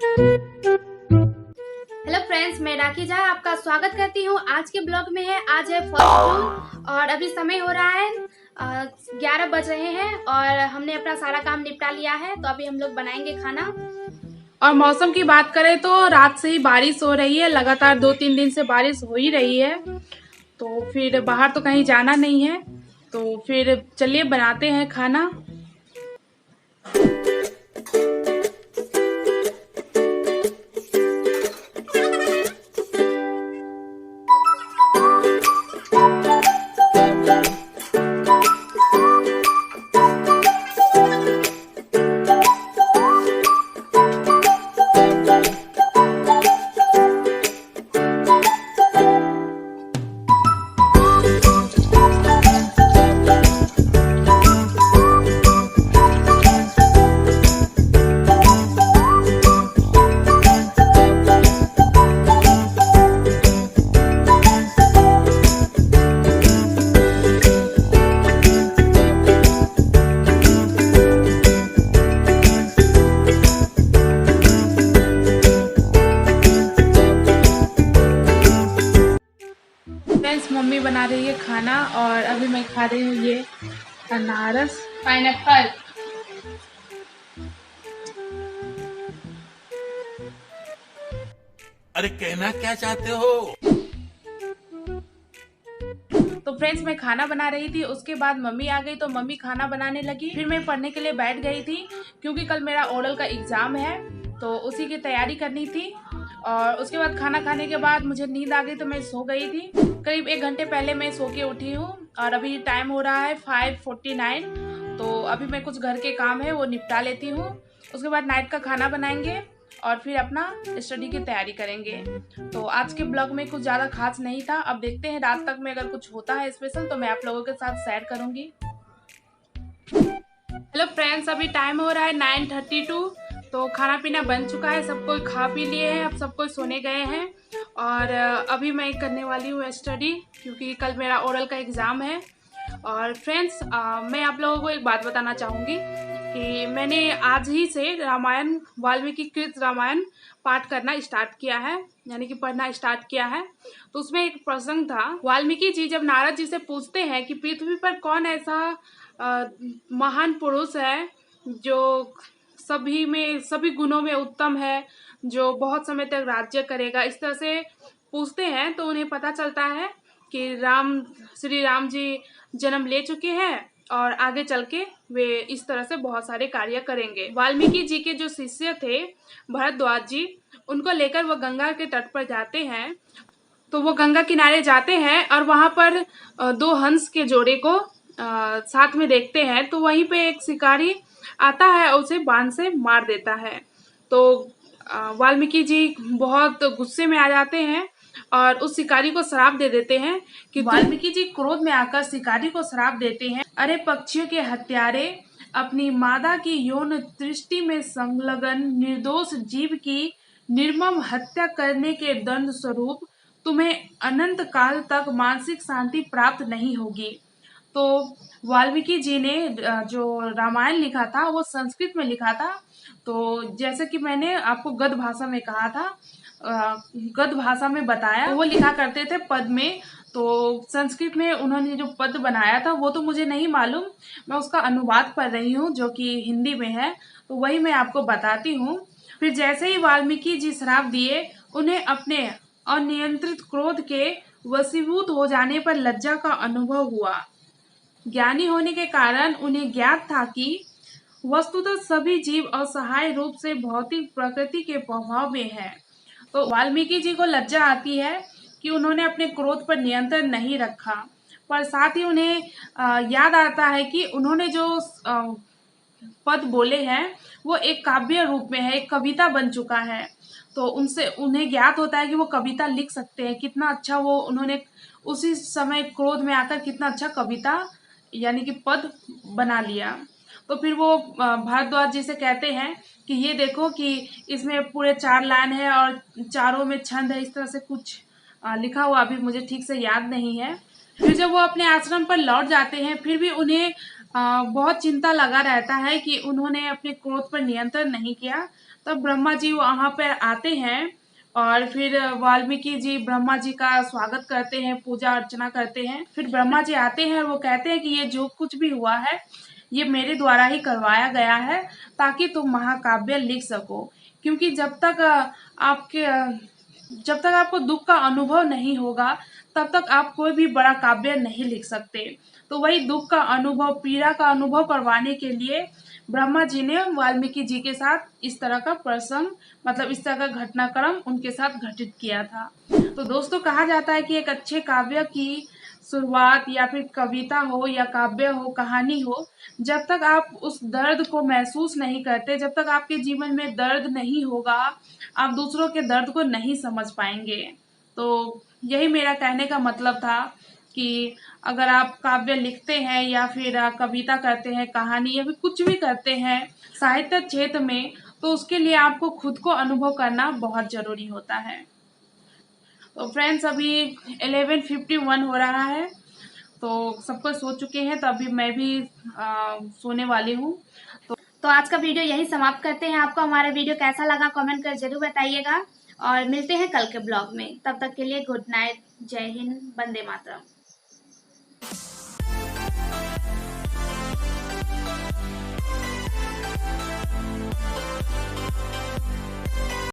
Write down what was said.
Hello friends, मैं राखी झा आपका स्वागत करती हूँ। आज के ब्लॉग में है, आज है 1 जून और अभी समय हो रहा है 11 बज रहे हैं और हमने अपना सारा काम निपटा लिया है। तो अभी हम लोग बनाएंगे खाना। और मौसम की बात करें तो रात से ही बारिश हो रही है, लगातार 2-3 दिन से बारिश हो ही रही है। तो फिर बाहर तो कहीं जाना नहीं है, तो फिर चलिए बनाते हैं खाना। फ्रेंड्स, मम्मी बना रही है खाना और अभी मैं खा रही हूँ ये अनारस पाइनएप्पल। अरे कहना क्या चाहते हो? तो फ्रेंड्स, मैं खाना बना रही थी, उसके बाद मम्मी आ गई तो मम्मी खाना बनाने लगी। फिर मैं पढ़ने के लिए बैठ गई थी क्योंकि कल मेरा ओरल का एग्जाम है, तो उसी की तैयारी करनी थी। और उसके बाद खाना खाने के बाद मुझे नींद आ गई तो मैं सो गई थी। करीब 1 घंटे पहले मैं सो के उठी हूँ और अभी टाइम हो रहा है 5:49। तो अभी मैं कुछ घर के काम है वो निपटा लेती हूँ। उसके बाद नाइट का खाना बनाएंगे और फिर अपना स्टडी की तैयारी करेंगे। तो आज के ब्लॉग में कुछ ज़्यादा खास नहीं था। अब देखते हैं रात तक में अगर कुछ होता है स्पेशल तो मैं आप लोगों के साथ शेयर करूंगी। हेलो फ्रेंड्स, अभी टाइम हो रहा है 9:32। तो खाना पीना बन चुका है, सब कोई खा पी लिए हैं, अब सब कोई सोने गए हैं। और अभी मैं करने वाली हूँ स्टडी क्योंकि कल मेरा ओरल का एग्ज़ाम है। और फ्रेंड्स, मैं आप लोगों को एक बात बताना चाहूँगी कि मैंने आज ही से रामायण, वाल्मीकि कृत रामायण पाठ करना स्टार्ट किया है, यानी कि पढ़ना स्टार्ट किया है। तो उसमें एक प्रसंग था, वाल्मीकि जी जब नारद जी से पूछते हैं कि पृथ्वी पर कौन ऐसा महान पुरुष है जो सभी गुणों में उत्तम है, जो बहुत समय तक राज्य करेगा, इस तरह से पूछते हैं। तो उन्हें पता चलता है कि श्री राम जी जन्म ले चुके हैं और आगे चल के वे इस तरह से बहुत सारे कार्य करेंगे। वाल्मीकि जी के जो शिष्य थे भरद्वाज जी, उनको लेकर वो गंगा के तट पर जाते हैं। तो वो गंगा किनारे जाते हैं और वहां पर 2 हंस के जोड़े को साथ में देखते हैं। तो वहीं पे एक शिकारी आता है और उसे बाण से मार देता है। तो वाल्मीकि जी बहुत गुस्से में आ जाते हैं और उस शिकारी को श्राप दे देते हैं कि वाल्मीकि जी क्रोध में आकर शिकारी को श्राप देते हैं, अरे पक्षियों के हत्यारे, अपनी मादा की यौन दृष्टि में संलग्न निर्दोष जीव की निर्मम हत्या करने के दंड स्वरूप तुम्हें अनंत काल तक मानसिक शांति प्राप्त नहीं होगी। तो वाल्मीकि जी ने जो रामायण लिखा था वो संस्कृत में लिखा था। तो जैसे कि मैंने आपको गद्य भाषा में कहा था, गद्य भाषा में बताया, वो लिखा करते थे पद में। तो संस्कृत में उन्होंने जो पद बनाया था वो तो मुझे नहीं मालूम, मैं उसका अनुवाद पढ़ रही हूँ जो कि हिंदी में है, तो वही मैं आपको बताती हूँ। फिर जैसे ही वाल्मीकि जी श्राप दिए, उन्हें अपने अनियंत्रित क्रोध के वशीभूत हो जाने पर लज्जा का अनुभव हुआ। ज्ञानी होने के कारण उन्हें ज्ञात था कि वस्तुतः सभी जीव असहाय रूप से भौतिक प्रकृति के प्रभाव में है। तो वाल्मीकि जी को लज्जा आती है कि उन्होंने अपने क्रोध पर नियंत्रण नहीं रखा, पर साथ ही उन्हें याद आता है कि उन्होंने जो पद बोले हैं वो एक काव्य रूप में है, एक कविता बन चुका है। तो उनसे उन्हें ज्ञात होता है कि वो कविता लिख सकते हैं। कितना अच्छा वो उन्होंने उसी समय क्रोध में आकर कितना अच्छा कविता यानी कि पद बना लिया। तो फिर वो भारद्वाज जी से कहते हैं कि ये देखो कि इसमें पूरे 4 लाइन है और चारों में छंद है, इस तरह से कुछ लिखा हुआ अभी मुझे ठीक से याद नहीं है। फिर जब वो अपने आश्रम पर लौट जाते हैं, फिर भी उन्हें बहुत चिंता लगा रहता है कि उन्होंने अपने क्रोध पर नियंत्रण नहीं किया। तब ब्रह्मा जी वहां पर आते हैं और फिर वाल्मीकि जी ब्रह्मा जी का स्वागत करते हैं, पूजा अर्चना करते हैं। फिर ब्रह्मा जी आते हैं, वो कहते हैं कि ये जो कुछ भी हुआ है ये मेरे द्वारा ही करवाया गया है, ताकि तुम महाकाव्य लिख सको। क्योंकि जब तक आपको दुख का अनुभव नहीं होगा तब तक आप कोई भी बड़ा काव्य नहीं लिख सकते। तो वही दुख का अनुभव, पीड़ा का अनुभव करवाने के लिए ब्रह्मा जी ने वाल्मीकि जी के साथ इस तरह का प्रसंग, मतलब इस तरह का घटनाक्रम उनके साथ घटित किया था। तो दोस्तों, कहा जाता है कि एक अच्छे काव्य की शुरुआत या फिर कविता हो या काव्य हो, कहानी हो, जब तक आप उस दर्द को महसूस नहीं करते, जब तक आपके जीवन में दर्द नहीं होगा, आप दूसरों के दर्द को नहीं समझ पाएंगे। तो यही मेरा कहने का मतलब था कि अगर आप काव्य लिखते हैं या फिर कविता करते हैं, कहानी या फिर कुछ भी करते हैं साहित्य क्षेत्र में, तो उसके लिए आपको खुद को अनुभव करना बहुत जरूरी होता है। तो फ्रेंड्स, अभी 11:51 हो रहा है, तो सबको सो चुके हैं, तो अभी मैं भी सोने वाली हूँ। तो आज का वीडियो यही समाप्त करते हैं। आपको हमारा वीडियो कैसा लगा कमेंट कर जरूर बताइएगा और मिलते हैं कल के ब्लॉग में। तब तक के लिए गुड नाइट, जय हिंद, वंदे मातरम।